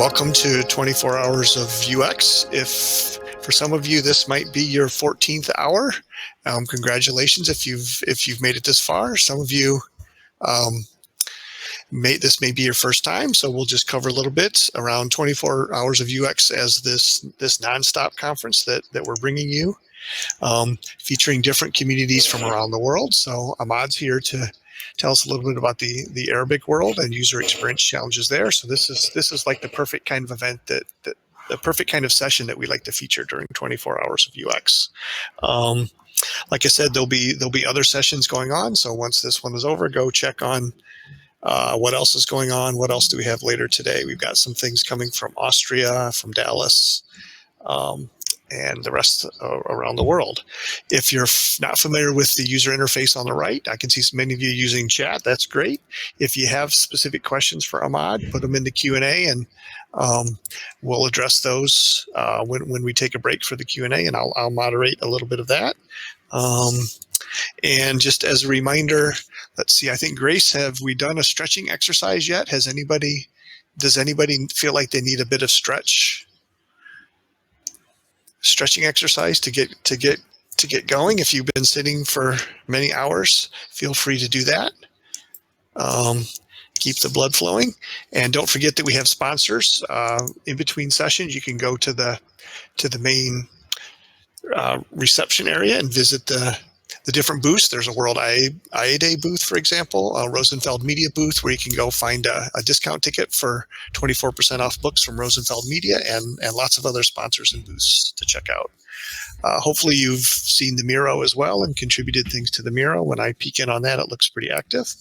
Welcome to 24 Hours of UX. If for some of you this might be your 14th hour, congratulations if you've made it this far. Some of you this may be your first time, so we'll just cover a little bit around 24 Hours of UX as this nonstop conference that we're bringing you, featuring different communities from around the world. So Ahmad's here to tell us a little bit about the Arabic world and user experience challenges there. So this is like the perfect kind of event the perfect kind of session that we like to feature during 24 Hours of UX. Like I said, there'll be other sessions going on. So once this one is over, go check on what else is going on. What else do we have later today? We've got some things coming from Austria, from Dallas, and the rest around the world. If you're not familiar with the user interface on the right, I can see many of you using chat. That's great. If you have specific questions for Ahmad, put them in the Q&A, and we'll address those when we take a break for the Q&A, and I'll moderate a little bit of that. And just as a reminder, let's see, I think Grace, have we done a stretching exercise yet? Does anybody feel like they need a bit of stretching exercise to get going? If you've been sitting for many hours, feel free to do that. Keep the blood flowing, and don't forget that we have sponsors. In between sessions, you can go to the main reception area and visit the different booths. There's a World IA Day booth, for example, a Rosenfeld Media booth where you can go find a discount ticket for 24% off books from Rosenfeld Media, and lots of other sponsors and booths to check out. Hopefully you've seen the Miro as well and contributed things to the Miro. When I peek in on that, it looks pretty active.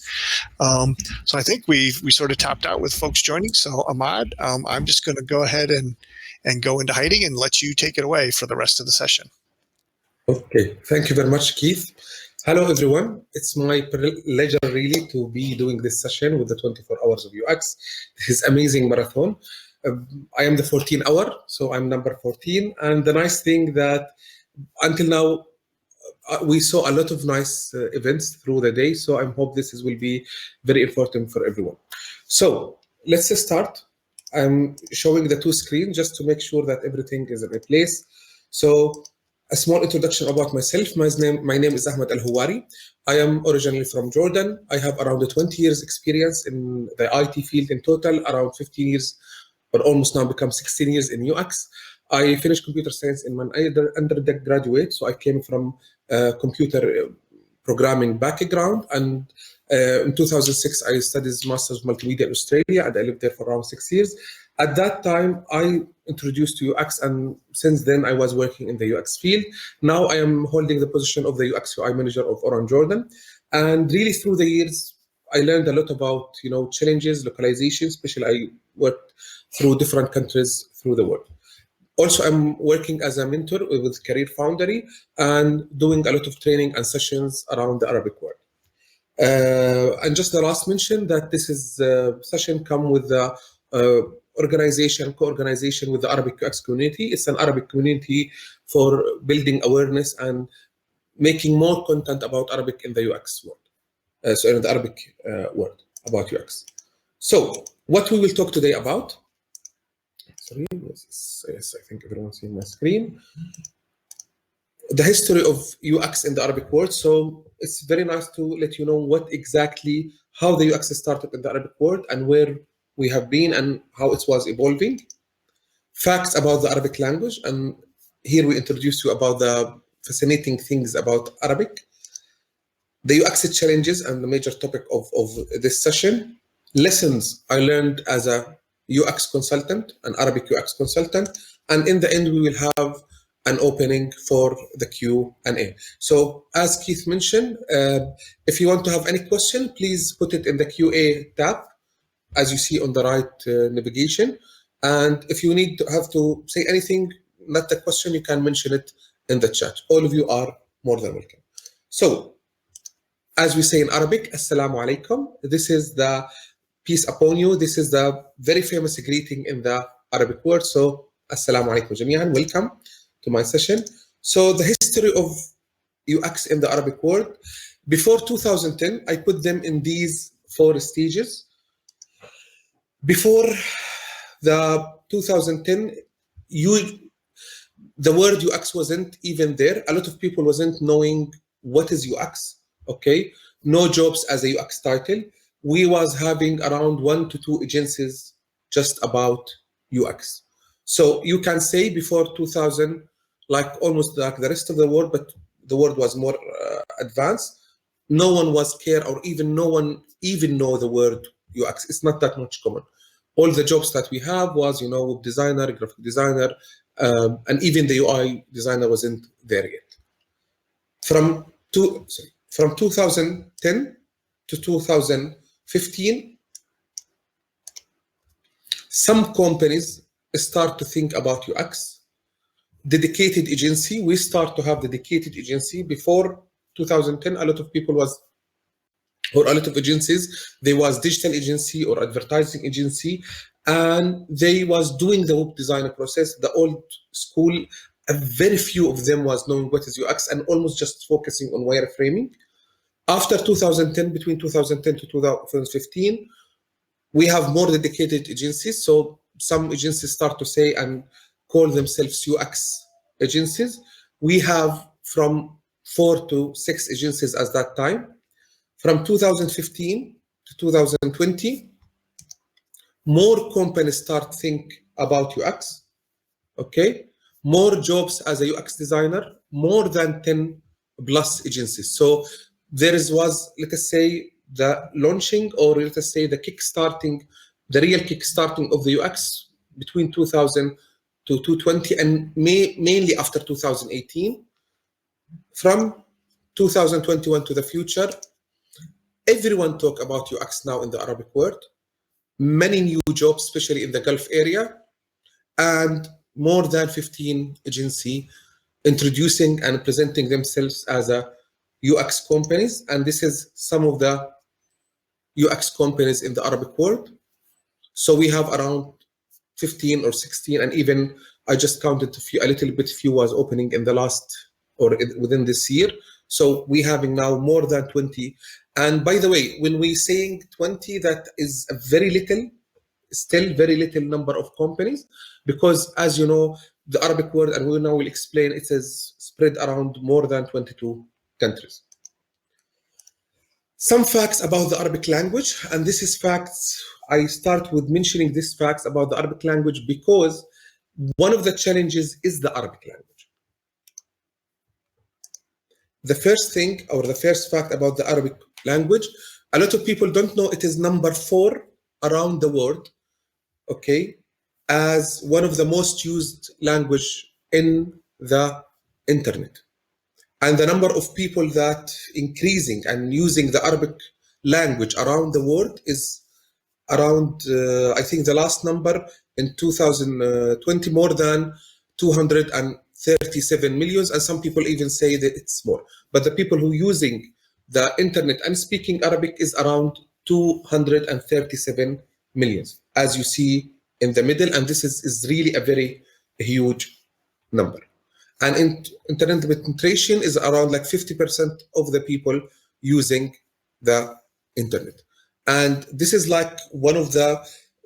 So I think we sort of topped out with folks joining. So Ahmad, I'm just going to go ahead and go into hiding and let you take it away for the rest of the session. Okay, thank you very much, Keith. Hello, everyone. It's my pleasure, really, to be doing this session with the 24 Hours of UX. This is amazing marathon. I am the 14th hour, so I'm number 14. And the nice thing that until now, we saw a lot of nice events through the day. So I hope this will be very important for everyone. So let's start. I'm showing the two screens just to make sure that everything is in place. So a small introduction about myself. My name is Ahmad Alhuwwari. I am originally from Jordan. I have around 20 years experience in the IT field in total, around 15 years, or almost now become 16 years in UX. I finished computer science in my undergraduate, so I came from computer programming background, and in 2006 I studied Masters of Multimedia in Australia, and I lived there for around 6 years. At that time, I introduced to UX, and since then I was working in the UX field. Now I am holding the position of the UX UI manager of Orange Jordan, and really through the years I learned a lot about challenges, localization, especially I worked through different countries through the world. Also, I'm working as a mentor with Career Foundry and doing a lot of training and sessions around the Arabic world. And just the last mention that this is session come with the co-organization with the Arabic UX community. It's an Arabic community for building awareness and making more content about Arabic in the UX world. So in the Arabic world about UX. So what we will talk today about. Sorry, yes, I think everyone's seeing my screen. The history of UX in the Arabic world. So it's very nice to let you know how the UX started in the Arabic world and where we have been and how it was evolving. Facts about the Arabic language, and here we introduce you about the fascinating things about Arabic. The UX challenges and the major topic of this session. Lessons I learned as a UX consultant, an Arabic UX consultant, and in the end we will have an opening for the Q&A. So as Keith mentioned, if you want to have any question, please put it in the QA tab, as you see on the right navigation. And if you have to say anything, not the question, you can mention it in the chat. All of you are more than welcome. So as we say in Arabic, Assalamu alaikum. This is the peace upon you. This is the very famous greeting in the Arabic word. So Assalamu alaikum jami'an. Welcome to my session. So the history of UX in the Arabic world. Before 2010, I put them in these 4 stages. Before the 2010, the word UX wasn't even there. A lot of people wasn't knowing what is UX. Okay, no jobs as a UX title. We was having around 1 to 2 agencies just about UX. So you can say before 2000, like almost like the rest of the world, but the world was more advanced. No one was care, or even no one even know the word UX. It's not that much common. All the jobs that we have was, web designer, graphic designer, and even the UI designer wasn't there yet. From 2010 to 2015, some companies start to think about UX. Dedicated agency, we start to have dedicated agency. Before 2010, a lot of people was, or a lot of agencies, there was digital agency or advertising agency, and they was doing the web designer process, the old school. A very few of them was knowing what is UX and almost just focusing on wireframing. After 2010, between 2010 to 2015, we have more dedicated agencies. So some agencies start to say and call themselves UX agencies. We have from 4 to 6 agencies at that time. From 2015 to 2020, more companies start think about UX. Okay, more jobs as a UX designer, more than 10 plus agencies. So there was, let us say, the launching, or let us say the kickstarting, the real kickstarting of the UX between 2000 to 2020, and mainly after 2018. From 2021 to the future, everyone talk about UX now in the Arabic world. Many new jobs, especially in the Gulf area, and more than 15 agencies introducing and presenting themselves as a UX companies. And this is some of the UX companies in the Arabic world. So we have around 15 or 16, and even I just counted a little bit few was opening in the last, or within this year. So we having now more than 20. And by the way, when we saying 20, that is a very little, still very little number of companies, because as you know, the Arabic world, and we now will explain, it is spread around more than 22 countries. Some facts about the Arabic language, and this is facts. I start with mentioning these facts about the Arabic language because one of the challenges is the Arabic language. The first thing, or the first fact about the Arabic language, a lot of people don't know it is number 4 around the world, okay, as one of the most used language in the internet. And the number of people that increasing and using the Arabic language around the world is around, I think the last number in 2020, more than 237 millions, and some people even say that it's more. But the people who using the internet and speaking Arabic is around 237 millions, as you see in the middle, and this is really a very huge number. And internet penetration is around like 50% of the people using the internet. And this is like one of the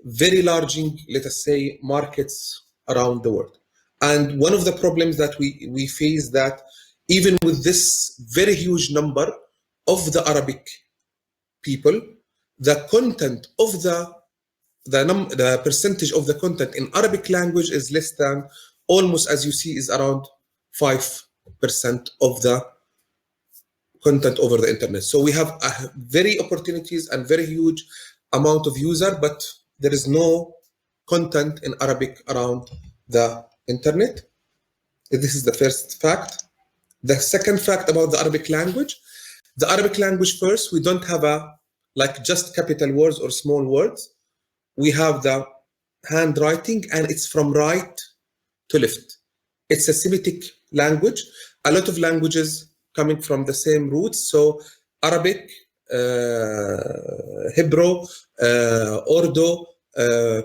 very large, let us say, markets around the world. And one of the problems that we face, that even with this very huge number of the Arabic people, the content of the percentage of the content in Arabic language is less than, almost as you see, is around 5% of the content over the internet. So we have very opportunities and very huge amount of user, but there is no content in Arabic around the internet. This is the first fact. The second fact about the Arabic language, first, we don't have like just capital words or small words. We have the handwriting, and it's from right to left. It's a Semitic language. A lot of languages coming from the same roots. So Arabic, Hebrew, Urdu,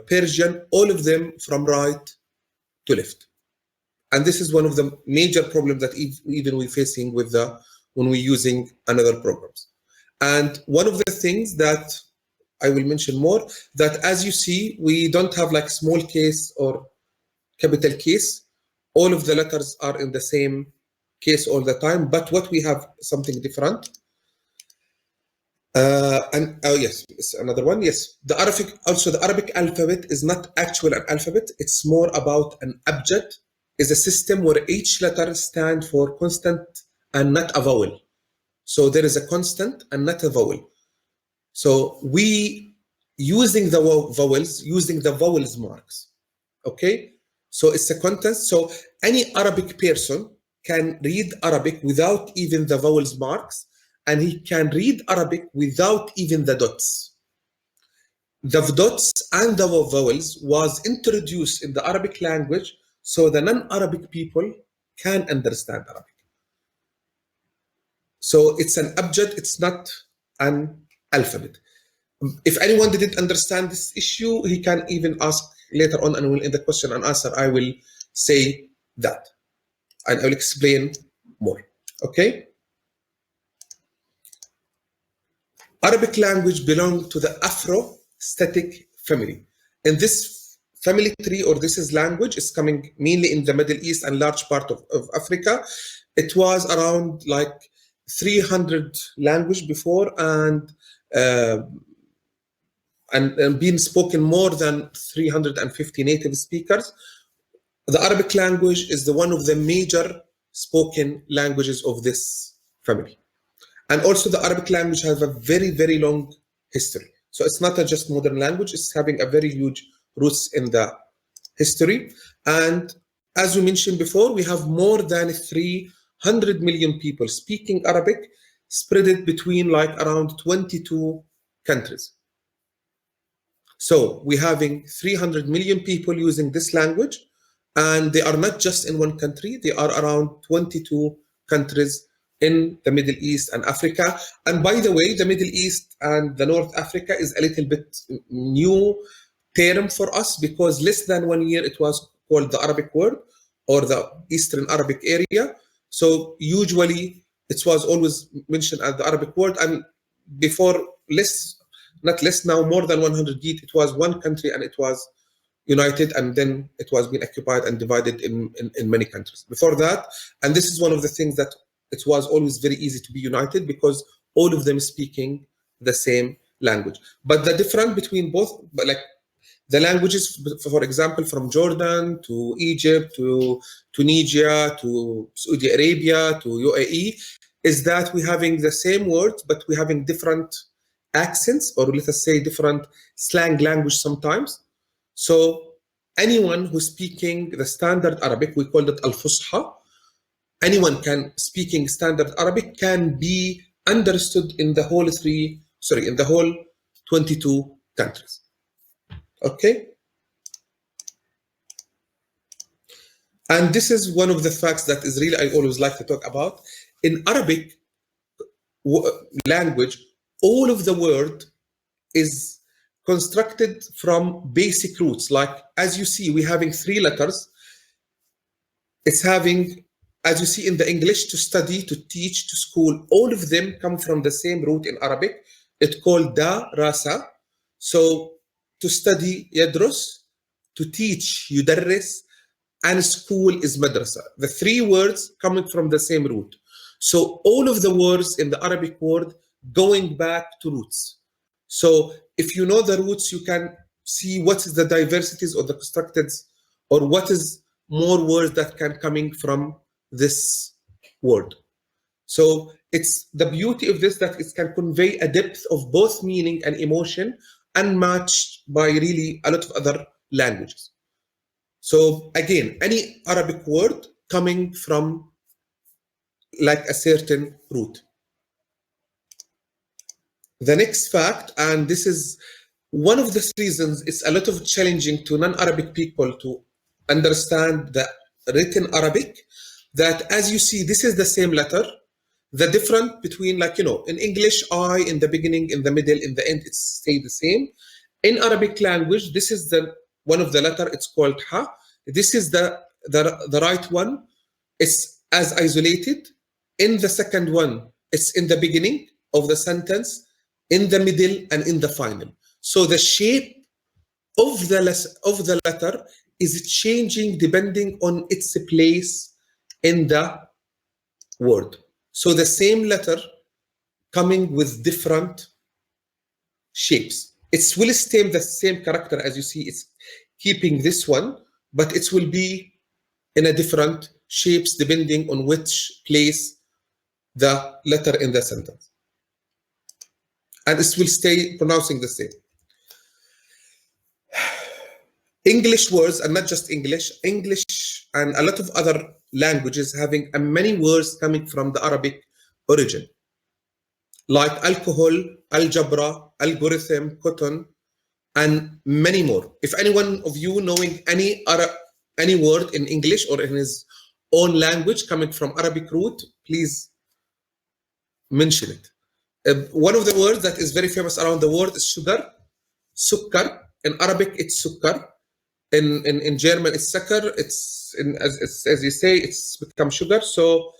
Persian, all of them from right to left. And this is one of the major problems that even we're facing with when we're using another programs. And one of the things that I will mention more, that as you see, we don't have like small case or capital case. All of the letters are in the same case all the time, but what we have something different. And oh yes, it's another one. Yes, the Arabic alphabet is not actual an alphabet. It's more about an abjad. Is a system where each letter stands for constant and not a vowel. So there is a constant and not a vowel. So we using the vowels marks. Okay, so it's a content. So any Arabic person can read Arabic without even the vowels marks, and he can read Arabic without even the dots. The dots and the vowels was introduced in the Arabic language so the non-Arabic people can understand Arabic. So it's an abjad, it's not an alphabet. If anyone didn't understand this issue, he can even ask later on, and in the question and answer, I will say that, and I will explain more. Okay? Arabic language belongs to the Afro-Static family. And this family tree, or this is language, is coming mainly in the Middle East and large part of Africa. It was around like 300 language before, and being spoken more than 350 native speakers. The Arabic language is one of the major spoken languages of this family. And also the Arabic language has a very, very long history. So it's not just modern language, it's having a very huge roots in the history. And as we mentioned before, we have more than 300 million people speaking Arabic, spread it between like around 22 countries. So we're having 300 million people using this language, and they are not just in one country, they are around 22 countries in the Middle East and Africa. And by the way, the Middle East and the North Africa is a little bit new term for us, because less than 1 year it was called the Arabic world or the Eastern Arabic area. So usually it was always mentioned as the Arabic world, and before not less now, more than 100 years, it was one country and it was united, and then it was being occupied and divided in many countries. Before that, and this is one of the things that it was always very easy to be united, because all of them speaking the same language. But the difference between both, like the languages, for example, from Jordan to Egypt to Tunisia to Saudi Arabia to UAE, is that we're having the same words, but we're having different accents, or let us say different slang language sometimes. So anyone who's speaking the standard Arabic, we call it Al-Fusha. Anyone can speaking standard Arabic can be understood in the whole 22 countries. Okay. And this is one of the facts that is really I always like to talk about. In Arabic language, all of the word is constructed from basic roots. Like, as you see, we're having 3 letters. It's having, as you see in the English, to study, to teach, to school, all of them come from the same root in Arabic. It's called da, rasa. So to study, yadrus, to teach, yudarris, and school is madrasa. The 3 words coming from the same root. So all of the words in the Arabic word going back to roots. So if you know the roots, you can see what is the diversities or the constructed, or what is more words that can coming from this word. So it's the beauty of this, that it can convey a depth of both meaning and emotion, unmatched by really a lot of other languages. So again, any Arabic word coming from like a certain root. The next fact, and this is one of the reasons it's a lot of challenging to non-Arabic people to understand the written Arabic, that as you see, this is the same letter. The difference between, like, you know, in English, I in the beginning, in the middle, in the end, it's stay the same. In Arabic language, this is the one of the letter, it's called ha. This is the right one. It's as isolated. In the second one, it's in the beginning of the sentence, in the middle, and in the final. So the shape of the letter is changing depending on its place in the word. So the same letter coming with different shapes. It will stay the same character as you see. It's keeping this one, but it will be in a different shapes depending on which place the letter in the sentence. And it will stay pronouncing the same. English words, and not just English and a lot of other languages having many words coming from the Arabic origin, like alcohol, algebra, algorithm, cotton, and many more. If anyone of you knowing any word in English or in his own language coming from Arabic root, please mention it. One of the words that is very famous around the world is sugar, sukkar. In Arabic, it's sukkar. In German, it's sakar. As you say, it's become sugar. So,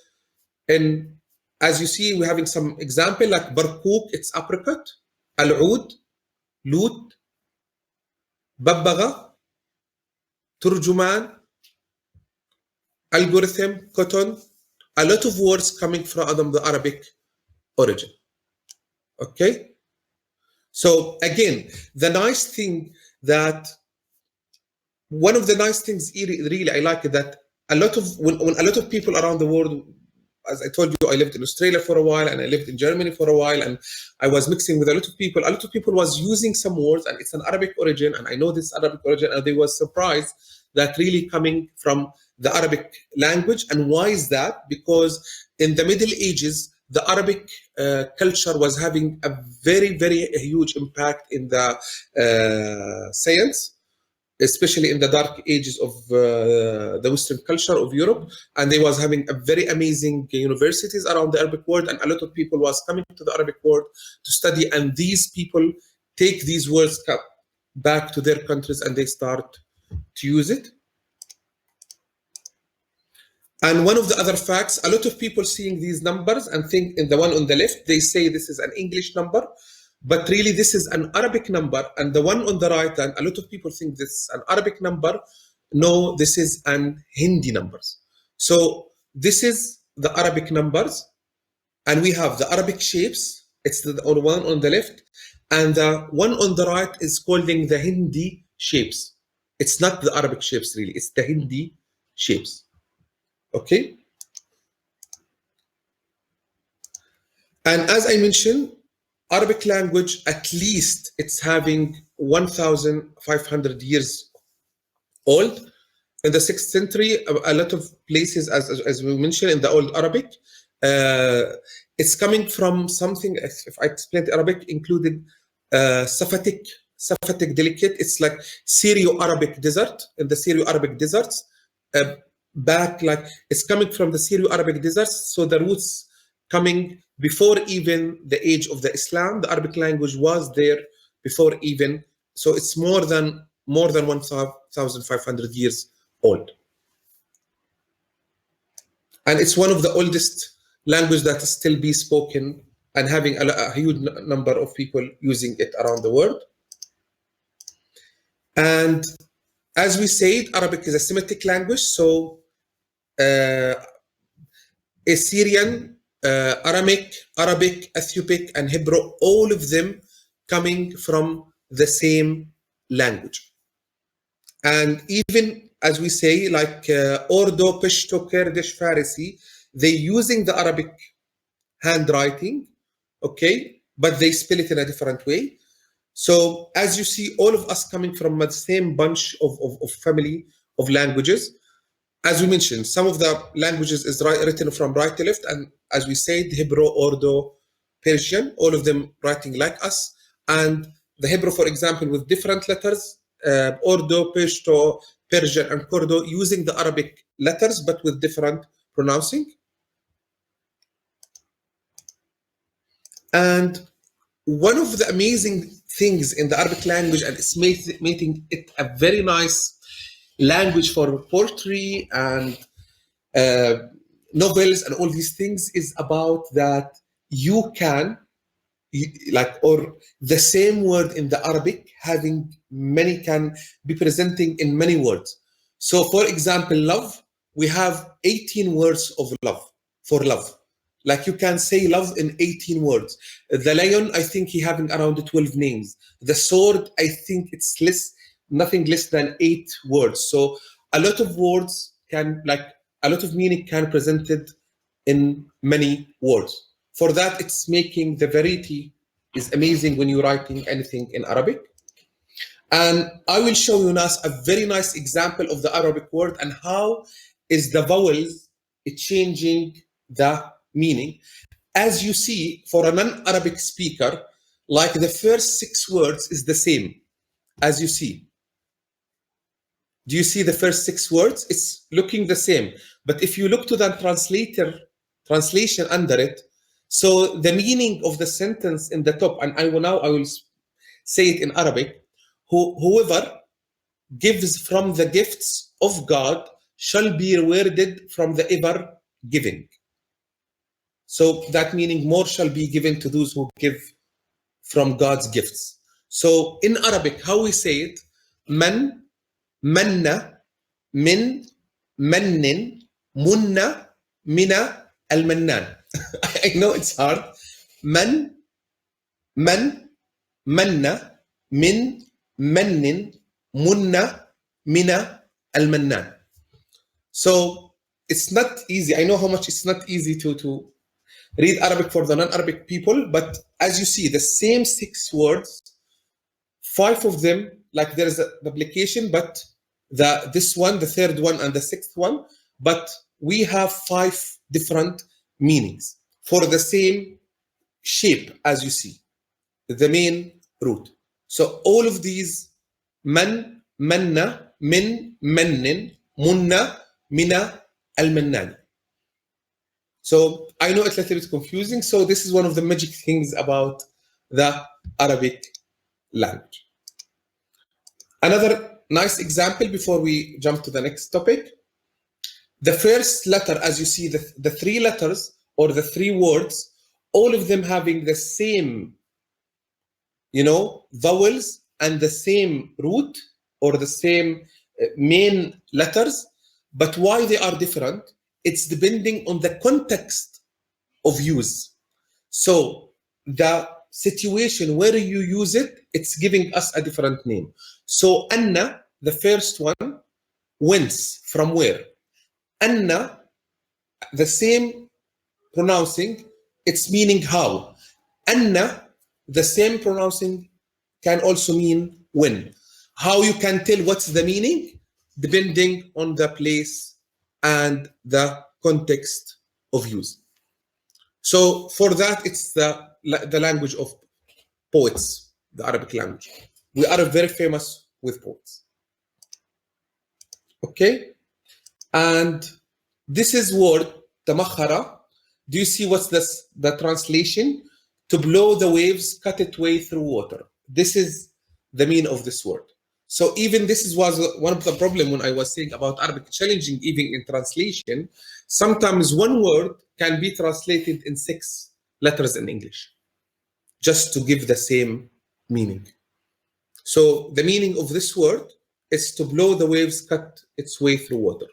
as you see, we're having some example like barkook, it's apricot, al-oud, lut, babbaga, turjuman, algorithm, cotton. A lot of words coming from the Arabic origin. Okay. So again, the nice thing that one of the nice things really I like that when a lot of people around the world, as I told you, I lived in Australia for a while and I lived in Germany for a while, and I was mixing with a lot of people. A lot of people was using some words and it's an Arabic origin, and I know this Arabic origin, and they was surprised that really coming from the Arabic language. And why is that? Because in the Middle Ages, the Arabic culture was having a very, very huge impact in the science, especially in the dark ages of the Western culture of Europe. And they was having a very amazing universities around the Arabic world, and a lot of people was coming to the Arabic world to study, and these people take these words back to their countries and they start to use it. And one of the other facts, a lot of people seeing these numbers and think in the one on the left, they say this is an English number, but really this is an Arabic number. And the one on the right, and a lot of people think this is an Arabic number. No, this is an Hindi numbers. So this is the Arabic numbers, and we have the Arabic shapes. It's the one on the left, and the one on the right is calling the Hindi shapes. It's not the Arabic shapes really, it's the Hindi shapes. Okay. And as I mentioned, Arabic language, at least it's having 1,500 years old. In the 6th century, a lot of places, as we mentioned in the Old Arabic, it's coming from something, if I explained Arabic, included Saphatic delicate. It's like Syro-Arabic desert. In the Syro-Arabic deserts, back, like it's coming from the Syro-Arabic deserts. So the roots coming before even the age of the Islam. The Arabic language was there before even. So it's more than 1,500 years old. And it's one of the oldest language that is still be spoken and having a huge number of people using it around the world. And as we said, Arabic is a Semitic language. So Assyrian, Aramic, Arabic, Ethiopic, and Hebrew, all of them coming from the same language. And even as we say, like Urdu, Pashto, Kurdish, Farsi, they're using the Arabic handwriting, okay, but they spell it in a different way. So as you see, all of us coming from the same bunch of family of languages. As we mentioned, some of the languages is written from right to left, and as we said, Hebrew, Urdu, Persian, all of them writing like us. And the Hebrew, for example, with different letters, Urdu, Pashto, Persian, and Kurdu, using the Arabic letters, but with different pronouncing. And one of the amazing things in the Arabic language, and it's making it a very nice language for poetry and novels and all these things, is about that you can like, or the same word in the Arabic having many, can be presenting in many words. So for example, love, we have 18 words of love, for love. Like you can say love in 18 words. The lion, I think he having around 12 names. The sword, I think it's nothing less than 8 words. So a lot of words can, like a lot of meaning can presented in many words. For that, it's making the variety is amazing when you're writing anything in Arabic. And I will show you now a very nice example of the Arabic word and how is the vowels changing the meaning. As you see, for a non-Arabic speaker, like the first 6 words is the same, as you see. Do you see the first 6 words? It's looking the same. But if you look to the translation under it, so the meaning of the sentence in the top, and I will say it in Arabic, whoever gives from the gifts of God shall be rewarded from the ever giving. So that meaning more shall be given to those who give from God's gifts. So in Arabic, how we say it, man, manna, min, mannin, munna, mina, al-mannan. I know it's hard. Man, manna, min, mannin, munna, mina, al-mannan. So it's not easy. I know how much it's not easy to read Arabic for the non-Arabic people, but as you see, the same 6 words, 5 of them, like there is a duplication, but this one, the third one, and the 6th one, but we have 5 different meanings for the same shape, as you see, the main root. So all of these, man, manna, min, mannin, munna, mina, al-mannan. So I know it's a little bit confusing. So this is one of the magic things about the Arabic language. Another nice example before we jump to the next topic. The first letter, as you see, the 3 letters or the 3 words, all of them having the same, vowels and the same root or the same main letters. But why they are different? It's depending on the context of use. So the situation where you use it, it's giving us a different name. So anna, the first one, whence, from where? Anna, the same pronouncing, it's meaning how. Anna, the same pronouncing, can also mean when. How you can tell what's the meaning? Depending on the place and the context of use. So for that, it's the language of poets, the Arabic language. We are very famous with poets. Okay? And this is word, tamakhara. Do you see what's the translation? To blow the waves, cut its way through water. This is the meaning of this word. So even this was one of the problem when I was saying about Arabic challenging even in translation. Sometimes one word can be translated in 6 letters in English, just to give the same meaning. So the meaning of this word is to blow the waves, cut its way through water.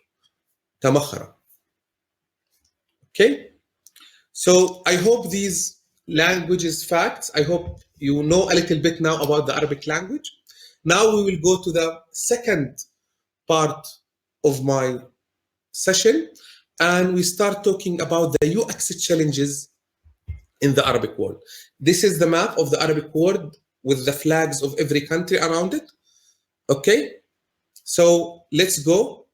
Tamakhara. Okay? So I hope these languages facts, I hope you know a little bit now about the Arabic language. Now we will go to the second part of my session, and we start talking about the UX challenges in the Arabic world. This is the map of the Arabic world with the flags of every country around it. Okay, so let's go.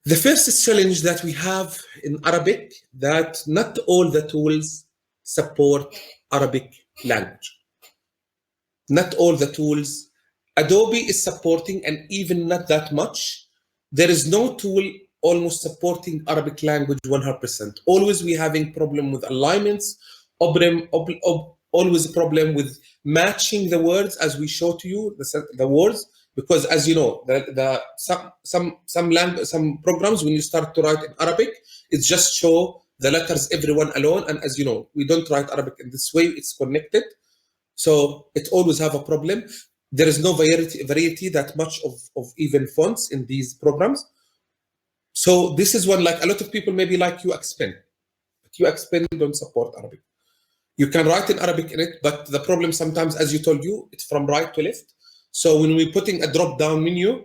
The first challenge that we have in Arabic, that not all the tools support Arabic language. Not all the tools. Adobe is supporting, and even not that much. There is no tool almost supporting Arabic language 100%. Always we having problem with alignments, always a problem with matching the words as we show to you the words, because as you know, some programs when you start to write in Arabic, it just show the letters, everyone alone. And as you know, we don't write Arabic in this way. It's connected. So it always have a problem. There is no variety that much of even fonts in these programs. So this is one, like a lot of people maybe like UX Pen, but UX Pen don't support Arabic. You can write in Arabic in it, but the problem sometimes, as you told you, it's from right to left. So when we're putting a drop-down menu,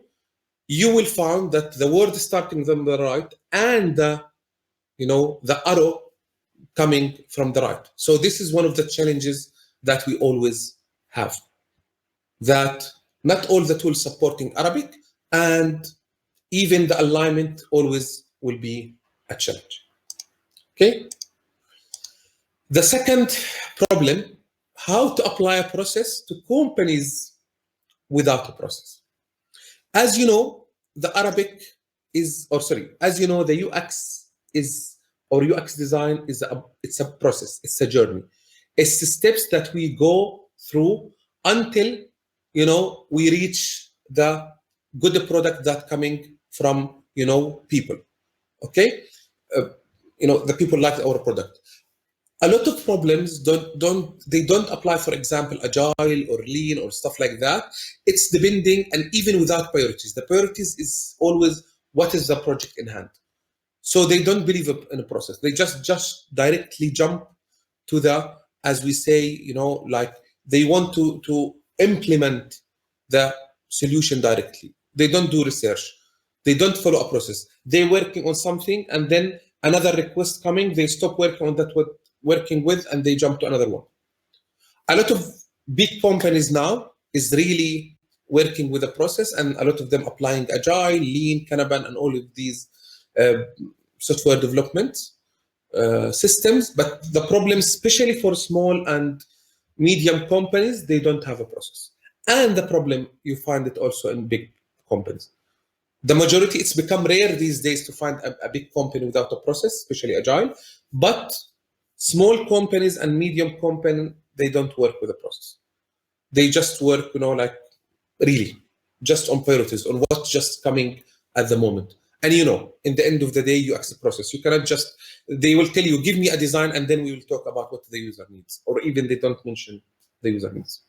you will find that the word starting from the right and the arrow coming from the right. So this is one of the challenges that we always have, that not all the tools supporting Arabic, and even the alignment always will be a challenge. Okay. The second problem, how to apply a process to companies without a process. As you know, the Arabic is, or sorry, as you know, the UX is, or UX design is it's a process, it's a journey. It's the steps that we go through until, we reach the good product that coming from, people. Okay? The people like our product. A lot of problems don't apply, for example, agile or lean or stuff like that. It's depending, and even without priorities, the priorities is always what is the project in hand. So they don't believe in a process. They just directly jump to the, as we say, like they want to implement the solution directly. They don't do research. They don't follow a process. They're working on something, and then another request coming, they stop working on that working with, and they jump to another one. A lot of big companies now is really working with a process, and a lot of them applying agile, lean, Kanban, and all of these software development systems. But the problem, especially for small and medium companies, they don't have a process. And the problem, you find it also in big companies. The majority, it's become rare these days to find a big company without a process, especially agile. But small companies and medium companies, they don't work with a process. They just work, like really just on priorities, on what's just coming at the moment. And in the end of the day, you accept process. You cannot just, they will tell you, give me a design, and then we will talk about what the user needs, or even they don't mention the user needs.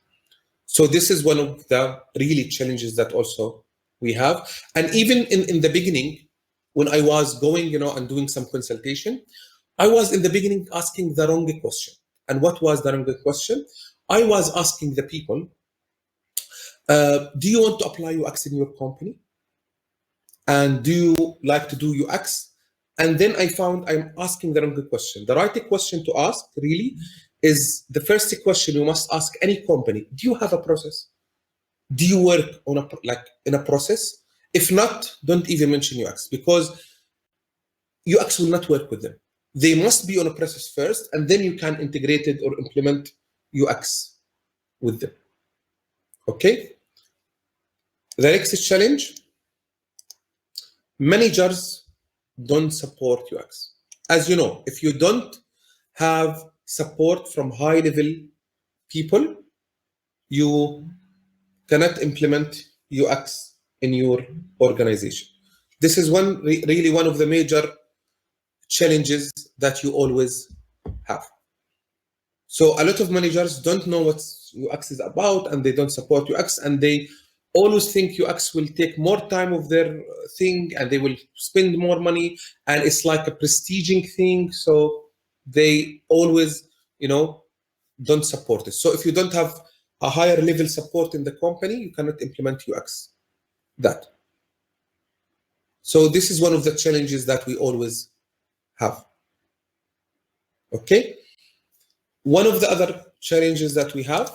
So this is one of the really challenges that also we have. And even in the beginning, when I was going, and doing some consultation, I was in the beginning asking the wrong question. And what was the wrong question? I was asking the people, do you want to apply UX in your company? And do you like to do UX? And then I found I'm asking the wrong question. The right question to ask really is the first question you must ask any company. Do you have a process? Do you work on in a process? If not, don't even mention UX, because UX will not work with them. They must be on a process first, and then you can integrate it or implement UX with them. Okay? The next challenge, managers don't support UX. As you know, if you don't have support from high-level people, you cannot implement UX in your organization. This is really one of the major challenges that you always have. So a lot of managers don't know what UX is about, and they don't support UX, and they always think UX will take more time of their thing, and they will spend more money, and it's like a prestiging thing. So they always, don't support it. So if you don't have a higher level support in the company, you cannot implement UX. That. So this is one of the challenges that we always have. Okay. One of the other challenges that we have,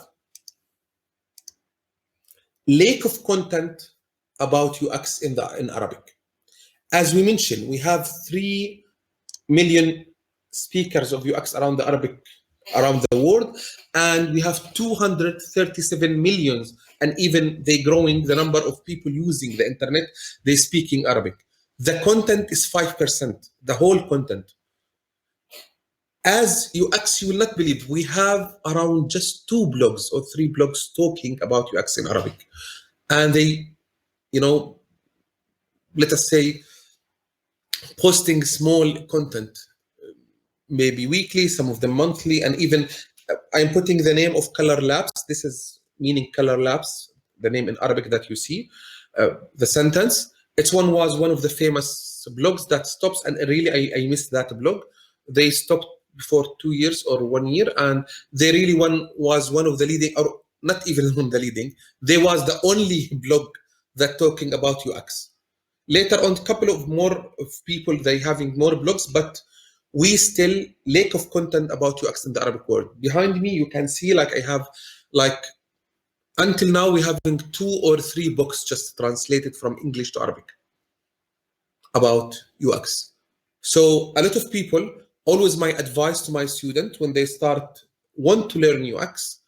lack of content about UX in Arabic. As we mentioned, we have 3 million speakers of UX around the world, and we have 237 millions, and even they growing the number of people using the internet, they speaking Arabic. The content is 5%, the whole content. As UX, you will not believe, we have around just 2 blogs or 3 blogs talking about UX in Arabic. And they, let us say, posting small content, maybe weekly, some of them monthly, and even I'm putting the name of Color Labs. This is meaning Color Labs, the name in Arabic that you see, the sentence. It was one of the famous blogs that stops, and really I missed that blog. They stopped before 2 years or 1 year, and they really was one of the leading, or not even one of the leading, they was the only blog that talking about UX. Later on, a couple of more of people, they having more blogs, but we still lack of content about UX in the Arabic world. Behind me, you can see like I have like, until now, we having 2 or 3 books just translated from English to Arabic about UX. So a lot of people, always my advice to my student when they want to learn UX,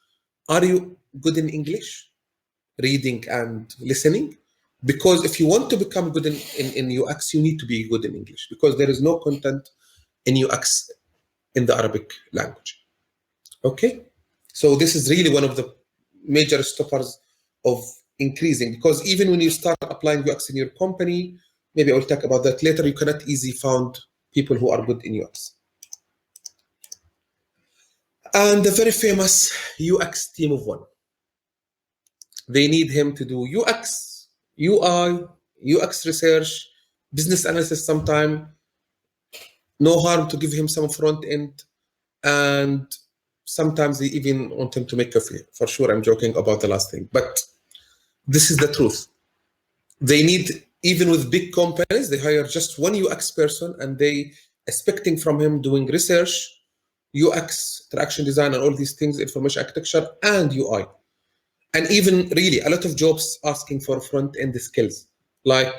are you good in English, reading and listening? Because if you want to become good in UX, you need to be good in English, because there is no content in UX in the Arabic language. Okay? So this is really one of the major stoppers of increasing, because even when you start applying UX in your company, maybe I'll talk about that later, you cannot easily find people who are good in UX. And the very famous UX team of one. They need him to do UX, UI, UX research, business analysis sometime. No harm to give him some front end, and sometimes they even want him to make coffee. For sure, I'm joking about the last thing, but this is the truth. They need, even with big companies, they hire just one UX person, and they expecting from him doing research, UX, interaction design, and all these things, information architecture, and UI. And even really a lot of jobs asking for front-end skills, like,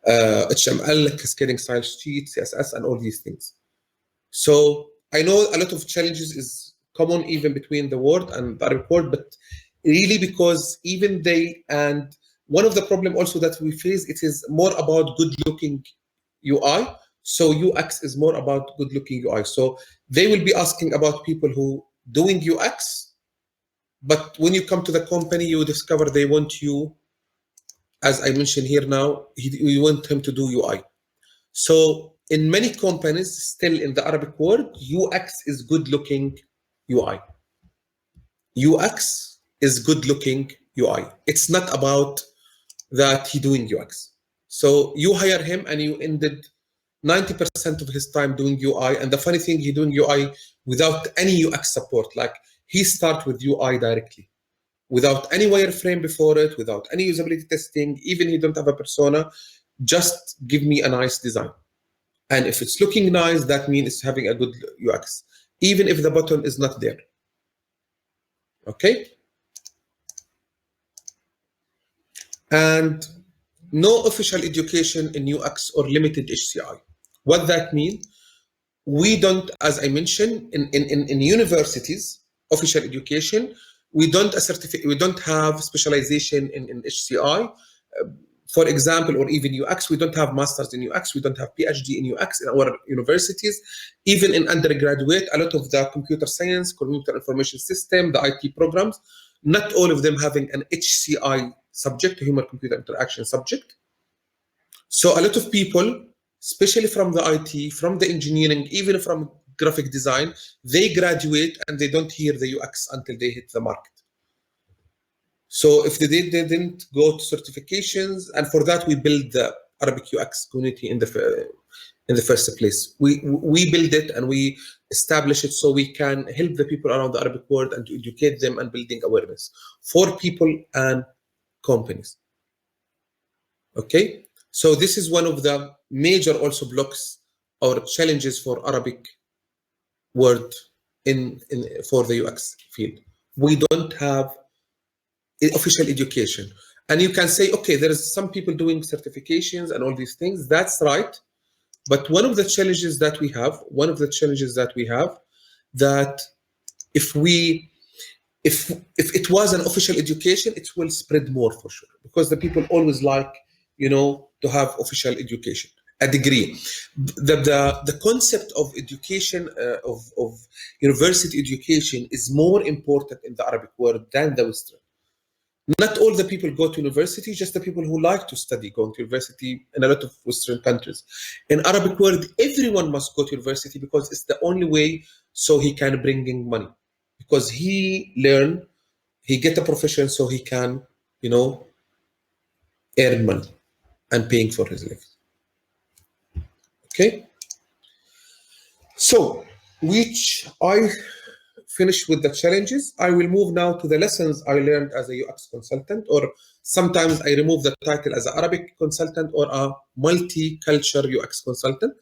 HTML, cascading style sheet, CSS, and all these things. So I know a lot of challenges is common even between the Word and the Arabic word, but really because even they, and one of the problem also that we face, it is more about good-looking UI. So UX is more about good-looking UI. So they will be asking about people who doing UX, but when you come to the company, you discover they want you, as I mentioned here now, you want him to do UI. So in many companies, still in the Arabic world, UX is good-looking UI. UX is good-looking UI. It's not about that he doing UX. So you hire him and you ended 90% of his time doing UI. And the funny thing, he doing UI without any UX support. Like, he start with UI directly, without any wireframe before it, without any usability testing. Even he don't have a persona, just give me a nice design. And if it's looking nice, that means it's having a good UX, even if the button is not there. Okay? And no official education in UX or limited HCI. What that means? We don't, as I mentioned, in universities, official education, we don't have specialization in HCI. For example, or even UX, we don't have masters in UX, we don't have PhD in UX in our universities. Even in undergraduate, a lot of the computer science, computer information system, the IT programs, not all of them having an HCI subject, human-computer interaction subject. So a lot of people, especially from the IT, from the engineering, even from graphic design, they graduate and they don't hear the UX until they hit the market. So if they didn't go to certifications, and for that we build the Arabic UX community in the first place. We build it and we establish it so we can help the people around the Arabic world and to educate them and building awareness for people and companies. Okay, so this is one of the major also blocks or challenges for Arabic world for the UX field. We don't have official education. And you can say, okay, there is some people doing certifications and all these things. That's right. But one of the challenges that we have, that if it was an official education, it will spread more for sure, because the people always like, to have official education, a degree. The concept of education, of university education, is more important in the Arabic world than the Western. Not all the people go to university, just the people who like to study going to university in a lot of Western countries. In Arabic world, everyone must go to university because it's the only way so he can bring in money. Because he learn, he get a profession so he can, earn money and paying for his life. Okay? So, which I finished with the challenges. I will move now to the lessons I learned as a UX consultant, or sometimes I remove the title as an Arabic consultant or a multicultural UX consultant.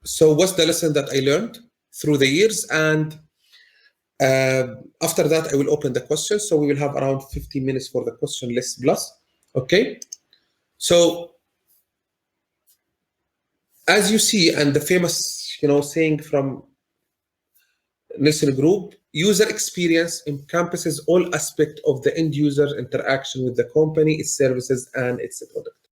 So what's the lesson that I learned through the years? And after that, I will open the questions. So we will have around 15 minutes for the question list plus. Okay. So as you see, and the famous, saying from Nielsen Group, user experience encompasses all aspects of the end user interaction with the company, its services, and its product.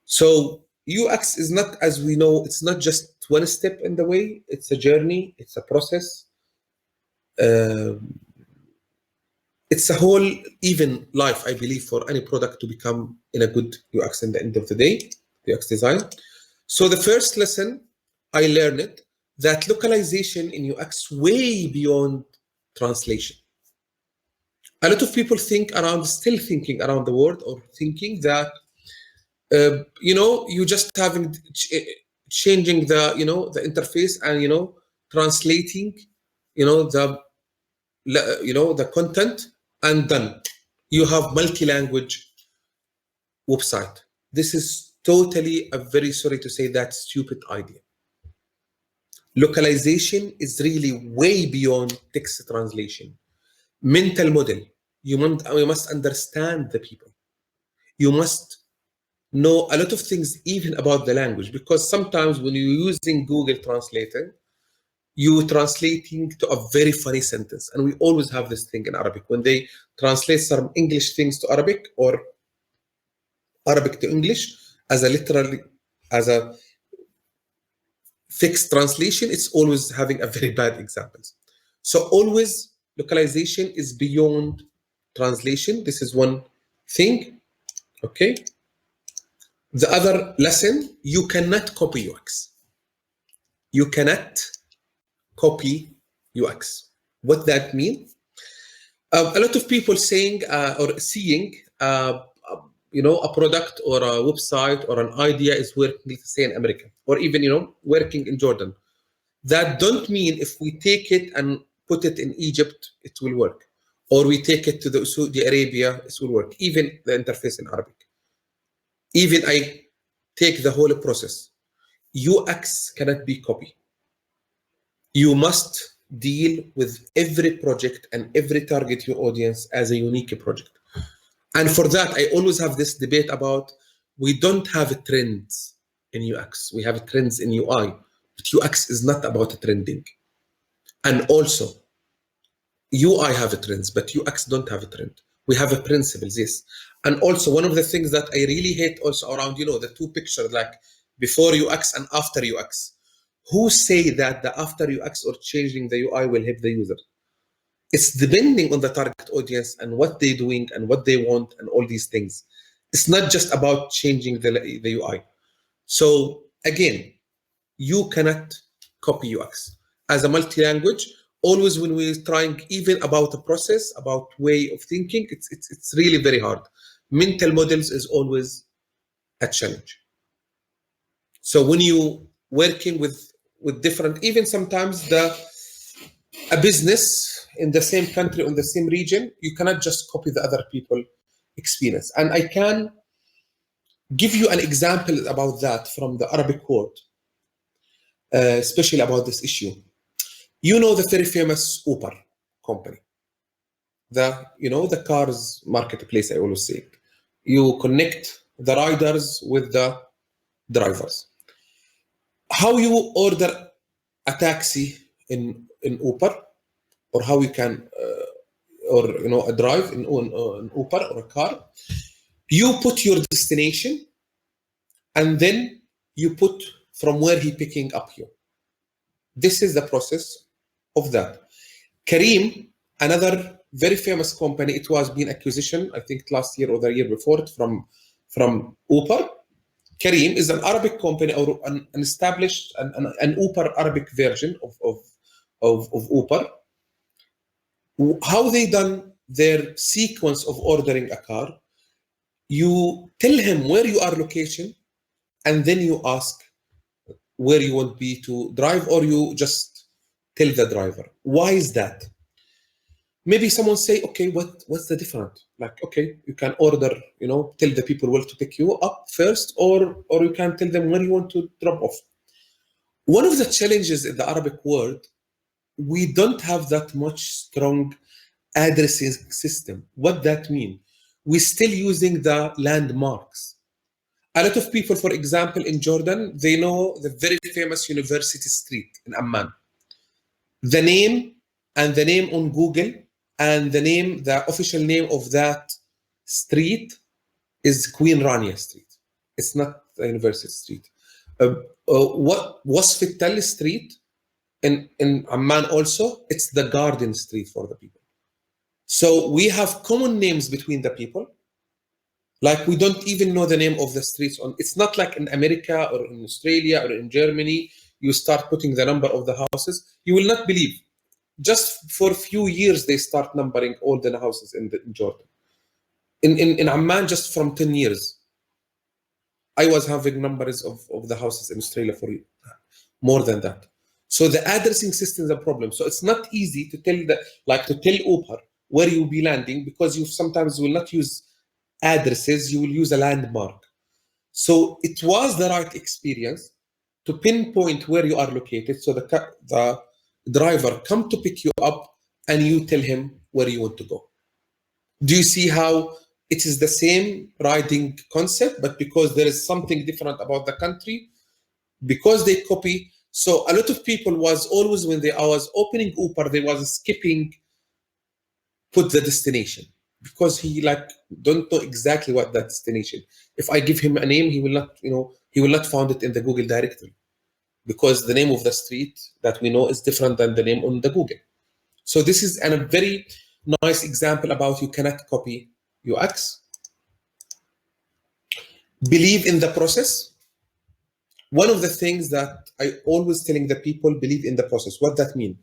So UX is not, as we know, it's not just one step in the way. It's a journey. It's a process. It's a whole even life, I believe, for any product to become in a good UX in the end of the day, UX design. So the first lesson I learned that localization in UX way beyond translation. A lot of people still thinking around the world, or thinking that, you just having changing the, the interface and, translating, the content and done. You have multi-language website. This is totally, very sorry to say, that stupid idea. Localization is really way beyond text translation. Mental model. You must understand the people. You must know a lot of things even about the language, because sometimes when you're using Google Translator, you're translating to a very funny sentence. And we always have this thing in Arabic. When they translate some English things to Arabic or Arabic to English as a fixed translation, it's always having a very bad examples. So always localization is beyond translation. This is one thing. Okay. The other lesson, you cannot copy UX. You cannot copy UX. What that means? A lot of people saying or seeing, a product or a website or an idea is working, say, in America, or even, working in Jordan. That don't mean if we take it and put it in Egypt, it will work. Or we take it to the Saudi Arabia, it will work. Even the interface in Arabic. Even I take the whole process. UX cannot be copied. You must deal with every project and every target your audience as a unique project. And for that, I always have this debate about, we don't have trends in UX. We have trends in UI, but UX is not about trending. And also, UI have a trends, but UX don't have a trend. We have a principles, yes. And also, one of the things that I really hate also around, the two pictures, like before UX and after UX. Who say that the after UX or changing the UI will help the user? It's depending on the target audience and what they're doing and what they want and all these things. It's not just about changing the UI. So again, you cannot copy UX. As a multi-language, always when we're trying even about a process, about way of thinking, it's really very hard. Mental models is always a challenge. So when you working with different, even sometimes a business in the same country, in the same region, you cannot just copy the other people experience. And I can give you an example about that from the Arabic world, especially about this issue. The very famous Uber company, the cars marketplace, I always say. You connect the riders with the drivers. How you order a taxi in Uber, or how you can, a drive in Uber or a car, you put your destination, and then you put from where he picking up you. This is the process of that. Kareem, another very famous company. It was being acquisition, I think last year or the year before, from Uber. Kareem is an Arabic company, or an established an Uber Arabic version of Uber. How they done their sequence of ordering a car? You tell him where you are location, and then you ask where you want me to drive, or you just tell the driver. Why is that? Maybe someone say, okay, what's the difference? Like, okay, you can order, tell the people where to pick you up first, or you can tell them where you want to drop off. One of the challenges in the Arabic world, we don't have that much strong addressing system. What that mean? We're still using the landmarks. A lot of people, for example, in Jordan, they know the very famous University Street in Amman. The name on Google, and the official name of that street is Queen Rania Street. It's not the University Street. What was Fittal Street in Amman also? It's the Garden Street for the people. So we have common names between the people. Like, we don't even know the name of the streets. It's not like in America or in Australia or in Germany, you start putting the number of the houses. You will not believe. Just for a few years, they start numbering all the houses in Jordan. In Amman, just from 10 years. I was having numbers of the houses in Australia for more than that. So the addressing system is a problem. So it's not easy to tell Uber where you'll be landing, because you sometimes will not use addresses, you will use a landmark. So it was the right experience to pinpoint where you are located. So the driver come to pick you up, and you tell him where you want to go. Do you see how it is the same riding concept, but because there is something different about the country, because they copy. So a lot of people was always, when I was opening Uber, they was skipping put the destination, because he don't know exactly what that destination. If I give him a name, he will not find it in the Google directory, because the name of the street that we know is different than the name on the Google. So this is a very nice example about you cannot copy UX. Believe in the process. One of the things that I always telling the people, believe in the process. What that mean?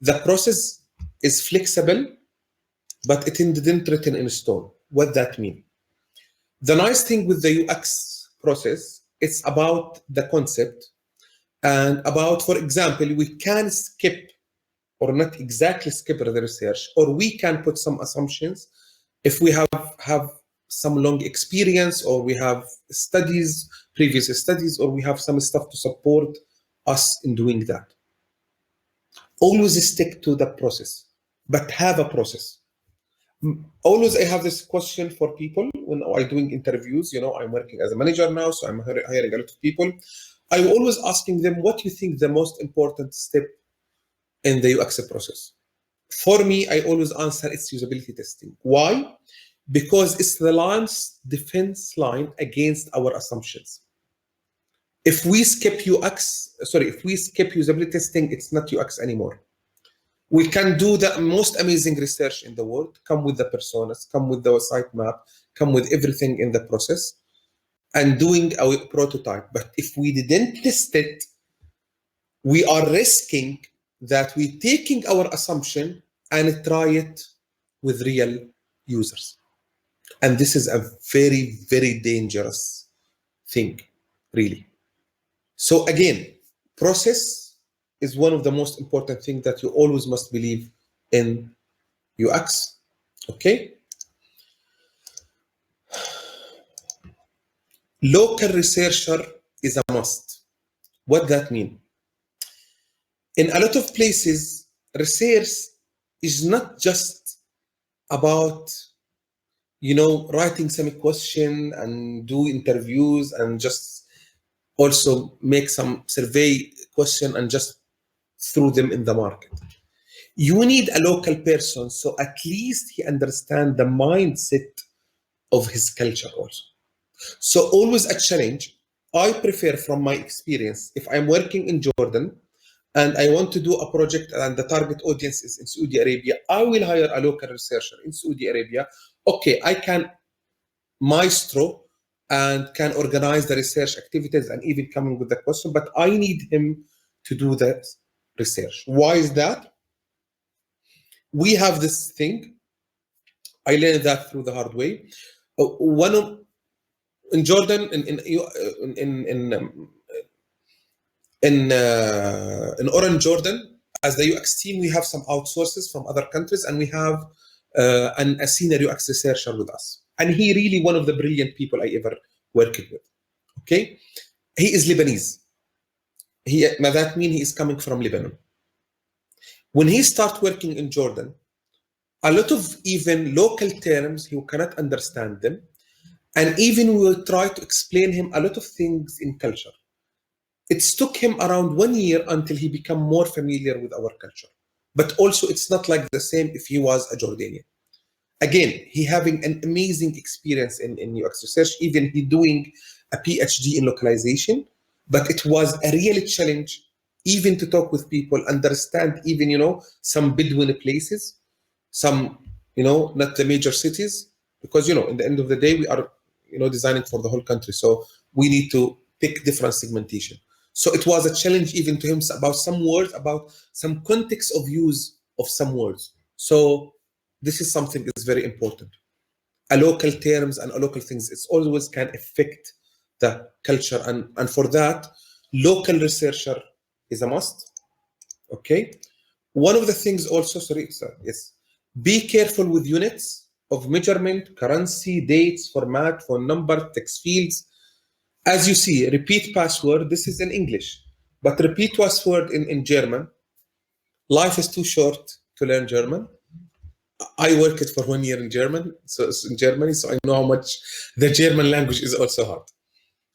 The process is flexible, but it didn't written in stone. What that mean? The nice thing with the UX process, it's about the concept, and about, for example, we can skip, or not exactly skip the research, or we can put some assumptions if we have some long experience, or we have previous studies, or we have some stuff to support us in doing that. Always stick to the process, but have a process. Always I have this question for people when I'm doing interviews. I'm working as a manager now, so I'm hiring a lot of people. I'm always asking them, what do you think the most important step in the UX process? For me, I always answer it's usability testing. Why? Because it's the defense line against our assumptions. If we skip usability testing, it's not UX anymore. We can do the most amazing research in the world, come with the personas, come with the sitemap, come with everything in the process, and doing our prototype. But if we didn't test it, we are risking that we're taking our assumption and try it with real users. And this is a very, very dangerous thing, really. So again, process is one of the most important things that you always must believe in UX. Okay? Local researcher is a must. What that mean? In a lot of places, research is not just about writing some question and do interviews and just also make some survey question and just throw them in the market. You need a local person, so at least he understands the mindset of his culture also. So always a challenge. I prefer, from my experience, if I'm working in Jordan, and I want to do a project and the target audience is in Saudi Arabia, I will hire a local researcher in Saudi Arabia. Okay, I can maestro and can organize the research activities and even coming with the question, but I need him to do that research. Why is that? We have this thing. I learned that through the hard way. One of in Jordan, in Orange, Jordan, as the UX team, we have some outsources from other countries, and we have a senior UX researcher with us. And he really one of the brilliant people I ever worked with. Okay, he is Lebanese. Now that means he is coming from Lebanon. When he start working in Jordan, a lot of even local terms he cannot understand them, and even we will try to explain him a lot of things in culture. It took him around 1 year until he became more familiar with our culture. But also, it's not like the same if he was a Jordanian. Again, he having an amazing experience in UX research, even he doing a PhD in localization, but it was a real challenge even to talk with people, understand even, some Bedouin places, some, not the major cities, because, in the end of the day, we are, designing for the whole country. So we need to pick different segmentation. So it was a challenge even to him about some words, about some context of use of some words. So this is something that's very important. A local terms and a local things, it's always can affect the culture. And for that, local researcher is a must. Okay. One of the things also, sorry, sir, yes. Be careful with units of measurement, currency, dates, format, phone number, text fields. As you see, repeat password, this is in English, but repeat password in German. Life is too short to learn German. I worked for 1 year in Germany, so I know how much the German language is also hard.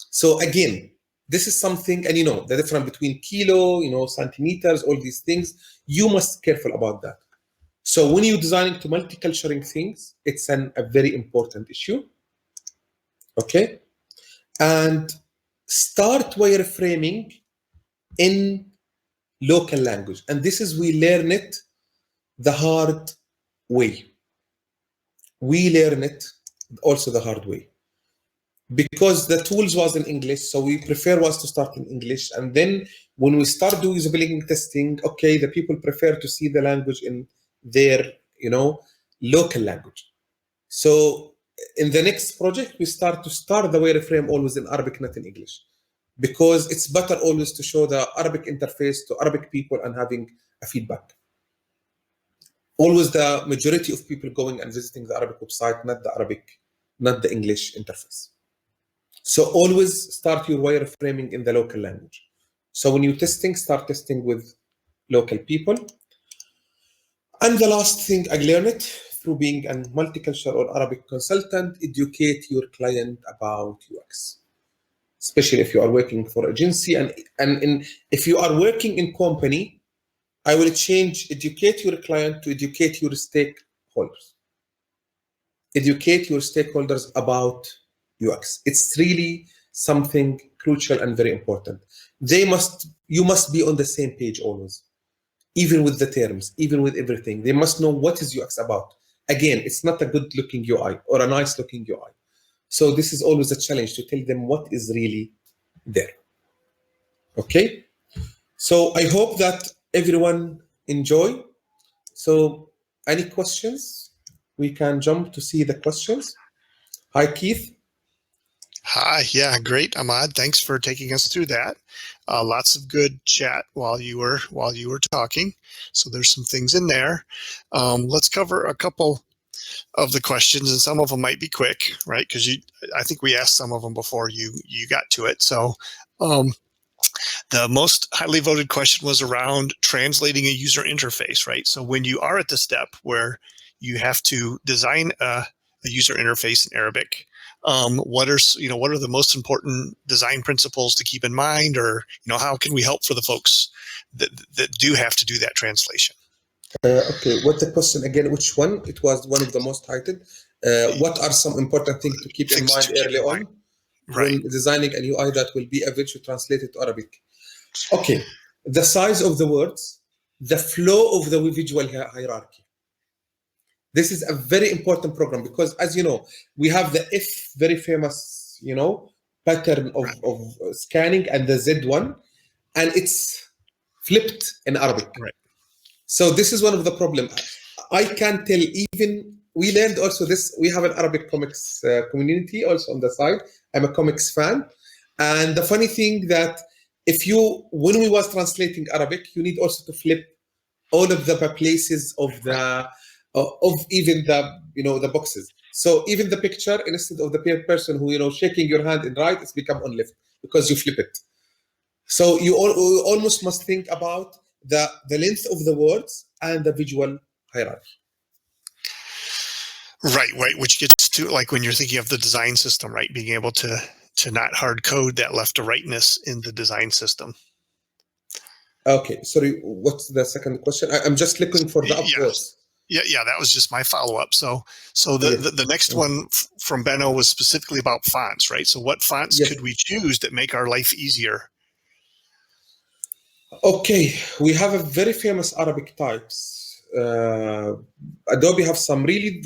So again, this is something, and the difference between kilo, centimeters, all these things, you must be careful about that. So when you're designing to multicultural things, it's a very important issue. Okay. And start wireframing in local language. And this is, we learn it the hard way. We learn it also the hard way. Because the tools was in English, so we prefer was to start in English. And then when we start doing usability testing, okay, the people prefer to see the language in their, local language. So in the next project, we start the wireframe always in Arabic, not in English, because it's better always to show the Arabic interface to Arabic people and having a feedback. Always the majority of people going and visiting the Arabic website, not the English interface. So always start your wireframing in the local language. So when you're testing, start testing with local people. And the last thing I learned through being a multicultural or Arabic consultant, educate your client about UX, especially if you are working for agency. And if you are working in company, I will change educate your client to educate your stakeholders. Educate your stakeholders about UX. It's really something crucial and very important. You must be on the same page always, even with the terms, even with everything. They must know what is UX about. Again, it's not a good looking UI or a nice looking UI. So this is always a challenge to tell them what is really there. Okay. So I hope that everyone enjoy. So any questions? We can jump to see the questions. Hi, Keith. Hi, yeah, great, Ahmad. Thanks for taking us through that. Lots of good chat while you were talking. So there's some things in there. Let's cover a couple of the questions, and some of them might be quick, right? Because I think we asked some of them before you got to it. So the most highly voted question was around translating a user interface, right? So when you are at the step where you have to design a user interface in Arabic, what are the most important design principles to keep in mind, or how can we help for the folks that do have to do that translation? Okay, what's the question again? Which one? It was one of the most cited. What are some important things to keep in mind early on when designing a UI that will be eventually translated to Arabic? Okay, the size of the words, the flow of the visual hierarchy. This is a very important program because, as you know, we have the F, very famous, pattern of scanning, and the Z one, and it's flipped in Arabic. Right. So this is one of the problems. I can tell, even we learned also this, we have an Arabic comics community also on the side. I'm a comics fan. And the funny thing that when we was translating Arabic, you need also to flip all of the places of the, of even the, the boxes. So even the picture, instead of the person who, shaking your hand in right, it's become on left because you flip it. So you almost must think about the length of the words and the visual hierarchy. Right, which gets to like when you're thinking of the design system, right? Being able to not hard code that left to rightness in the design system. Okay, sorry, what's the second question? I'm just looking for the upwards. Yeah, that was just my follow-up. So the next one from Benno was specifically about fonts, right? So what fonts could we choose that make our life easier? Okay, we have a very famous Arabic types. Adobe have some really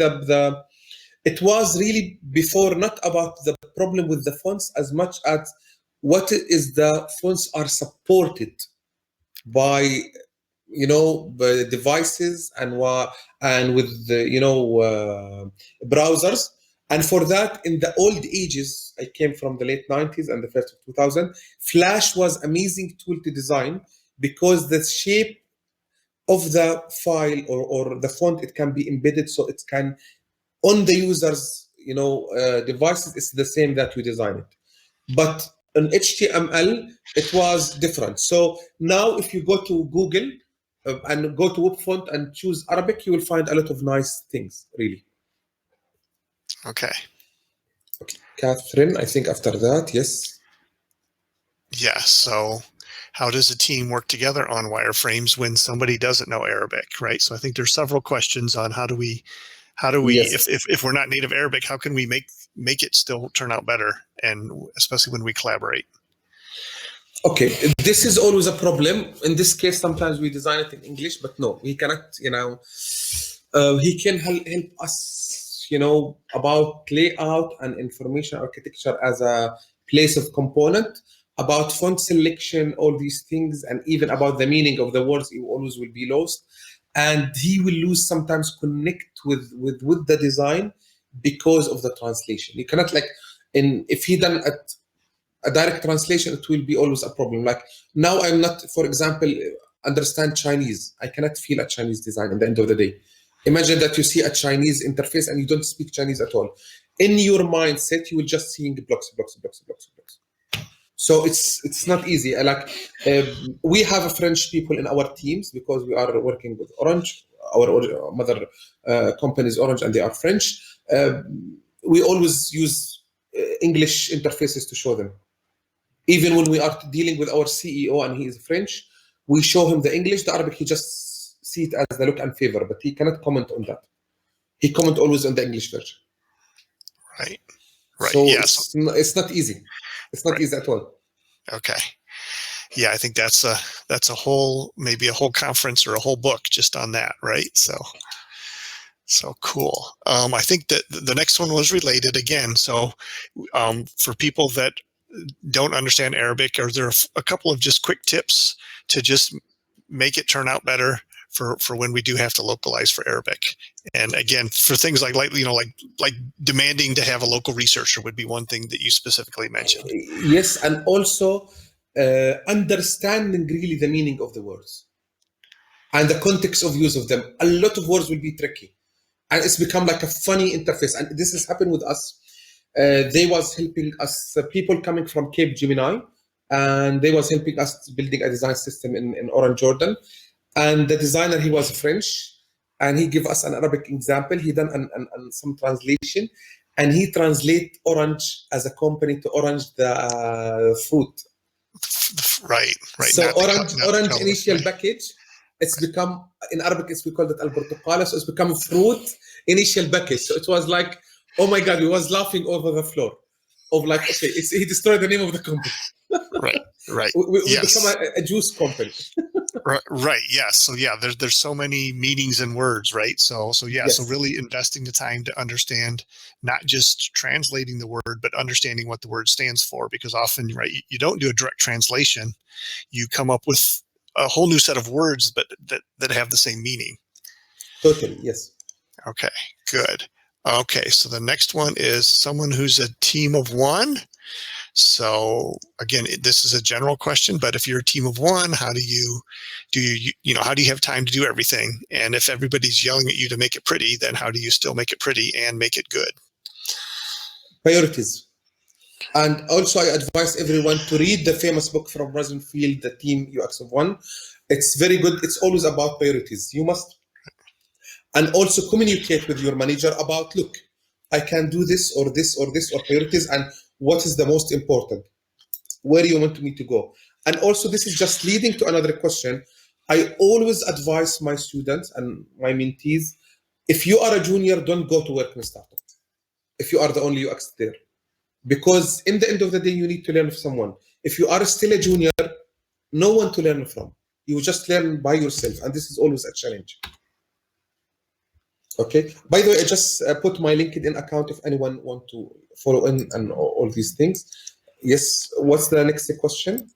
it was really before not about the problem with the fonts as much as what is the fonts are supported by the devices and with the browsers. And for that, in the old ages, I came from the late 90s and the first of 2000, Flash was amazing tool to design because the shape of the file or the font, it can be embedded, so it can on the user's devices, it's the same that you design it. But on HTML, it was different. So now if you go to Google and go to web font and choose Arabic, you will find a lot of nice things, really. Okay. Catherine, I think after that, yes. Yeah, so how does a team work together on wireframes when somebody doesn't know Arabic, right? So I think there's several questions on how do we if we're not native Arabic, how can we make it still turn out better, and especially when we collaborate? Okay, this is always a problem. In this case, sometimes we design it in English, but no, we cannot, he can help us, about layout and information architecture as a place of component, about font selection, all these things, and even about the meaning of the words, you always will be lost. And he will lose sometimes connect with the design because of the translation. You cannot if he done a direct translation, it will be always a problem. Like now I'm not, for example, understand Chinese. I cannot feel a Chinese design at the end of the day. Imagine that you see a Chinese interface and you don't speak Chinese at all. In your mindset, you will just seeing blocks. So it's not easy. We have French people in our teams because we are working with Orange. Our mother company is Orange and they are French. We always use English interfaces to show them. Even when we are dealing with our CEO and he is French, we show him the English, the Arabic, he just see it as the look and favor, but he cannot comment on that. He comment always on the English version. Right. So yes. It's not easy. It's not easy at all. Okay. Yeah, I think that's a whole, maybe a whole conference or a whole book just on that, right? So cool. I think that the next one was related again. So for people that don't understand Arabic, are there a couple of just quick tips to just make it turn out better for when we do have to localize for Arabic? And again, for things like demanding to have a local researcher would be one thing that you specifically mentioned. Yes, and also understanding really the meaning of the words and the context of use of them. A lot of words will be tricky, and it's become like a funny interface. And this has happened with us. They was helping us, people coming from Cape Gemini, and they was helping us building a design system in Orange, Jordan. And the designer, he was French, and he gave us an Arabic example. He done some translation, and he translate Orange as a company to Orange the fruit. Right. So orange initial package, it's become, in Arabic, we call it al-Portuqala, so it's become fruit initial package. So it was like, oh my God, we was laughing over the floor of okay, he destroyed the name of the company. Right. Right. We become Yes. a juice company. Right. Yes. So yeah, there's so many meanings and words, right? So yeah. So Yes, really investing the time to understand, not just translating the word, but understanding what the word stands for. Because often, right, you don't do a direct translation. You come up with a whole new set of words, but that have the same meaning. totally. Yes. Okay. Good. Okay. So the next one is someone who's a team of one. So again, this is a general question, but if you're a team of one, how do you how do you have time to do everything? And if everybody's yelling at you to make it pretty, then how do you still make it pretty and make it good? Priorities. And also, I advise everyone to read the famous book from Rosenfield, The Team UX of One. It's very good. It's always about priorities. You must, and also communicate with your manager about, look, I can do this or this or this or priorities, and what is the most important? Where do you want me to go? And also, this is just leading to another question. I always advise my students and my mentees, if you are a junior, don't go to work in a startup. If you are the only UX there, because in the end of the day, you need to learn from someone. If you are still a junior, no one to learn from. You just learn by yourself, and this is always a challenge. Okay. By the way, I just put my LinkedIn account if anyone want to follow in and all these things. Yes. What's the next question?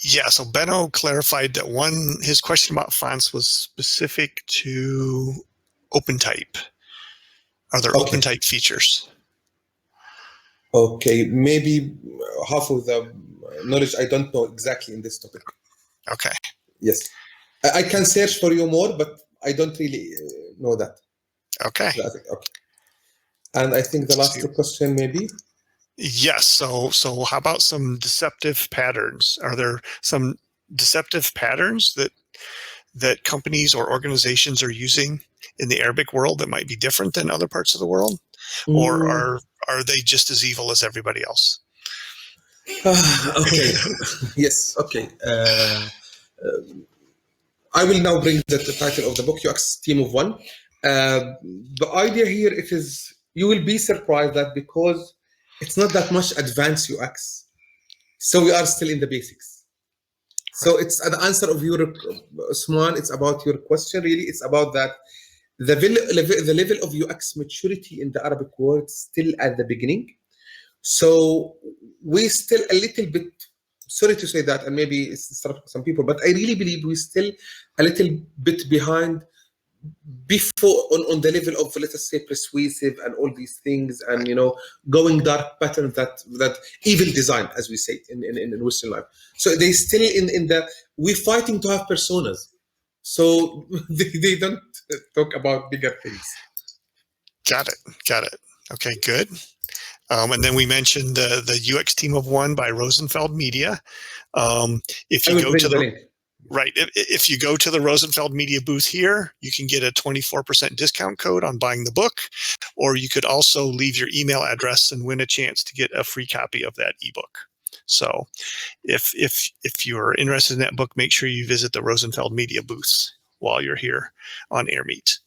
Yeah, so Benno clarified that his question about fonts was specific to OpenType. Are there Okay. OpenType features? Okay. Maybe half of the knowledge I don't know exactly in this topic. Okay. Yes. I can search for you more, but I don't really know that. Okay. Okay. And I think the last question maybe. Yes. So how about some deceptive patterns? Are there some deceptive patterns that companies or organizations are using in the Arabic world that might be different than other parts of the world? Or are they just as evil as everybody else? Okay. Yes. Okay. I will now bring the title of the book, UX Team of One. The idea here it is you will be surprised that because it's not that much advanced UX, so we are still in the basics. So it's the answer of your Usman. It's about your question. Really, it's about that the level of UX maturity in the Arabic world is still at the beginning. So we still a little bit, sorry to say that, and maybe it's disturbing some people, but I really believe we still a little bit behind before on the level of, let us say, persuasive and all these things, and going dark patterns that evil design, as we say in Western life. So they still in the we're fighting to have personas, so they don't talk about bigger things. Got it. Okay, good. And then we mentioned the UX Team of One by Rosenfeld Media. If you go to the link. Right. If you go to the Rosenfeld Media booth here, you can get a 24% discount code on buying the book, or you could also leave your email address and win a chance to get a free copy of that ebook. So if you're interested in that book, make sure you visit the Rosenfeld Media booth while you're here on AirMeet.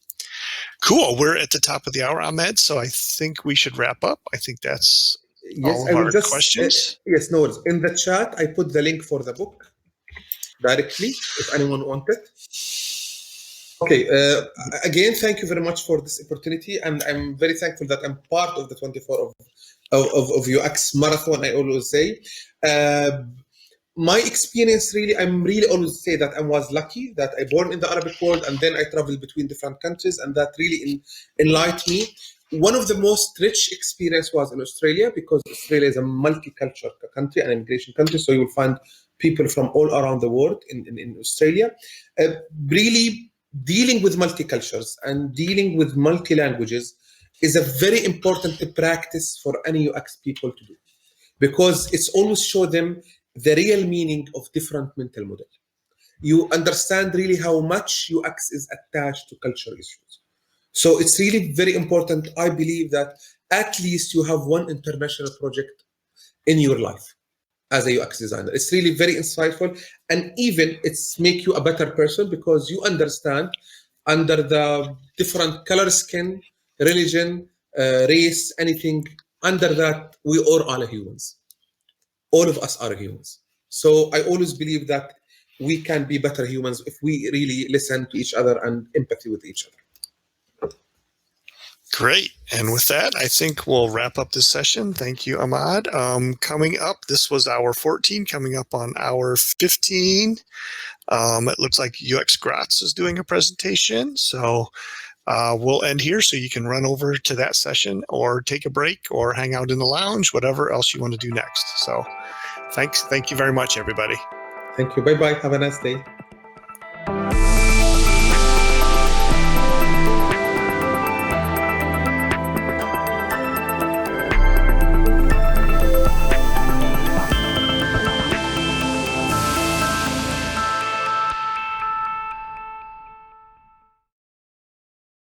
Cool. We're at the top of the hour, Ahmed, so I think we should wrap up. I think that's all of our questions. Yes, no worries. In the chat, I put the link for the book directly if anyone wanted. Okay. Again, thank you very much for this opportunity, and I'm very thankful that I'm part of the 24 of UX marathon. I always say, my experience really, I'm really always say that I was lucky that I born in the Arabic world, and then I traveled between different countries, and that really enlightened me. One of the most rich experience was in Australia, because Australia is a multicultural country, an immigration country, so you will find people from all around the world in Australia. Really dealing with multicultures and dealing with multi-languages is a very important practice for any UX people to do, because it's always show them the real meaning of different mental model. You understand really how much UX is attached to cultural issues. So it's really very important. I believe that at least you have one international project in your life as a UX designer. It's really very insightful, and even it's make you a better person, because you understand under the different color, skin, religion, race, anything, under that we are all humans. All of us are humans. So I always believe that we can be better humans if we really listen to each other and empathy with each other. Great. And with that, I think we'll wrap up this session. Thank you, Ahmad. Coming up, this was hour 14, coming up on hour 15. It looks like UX Graz is doing a presentation. So we'll end here so you can run over to that session or take a break or hang out in the lounge, whatever else you want to do next. So thanks. Thank you very much, everybody. Thank you. Bye-bye. Have a nice day.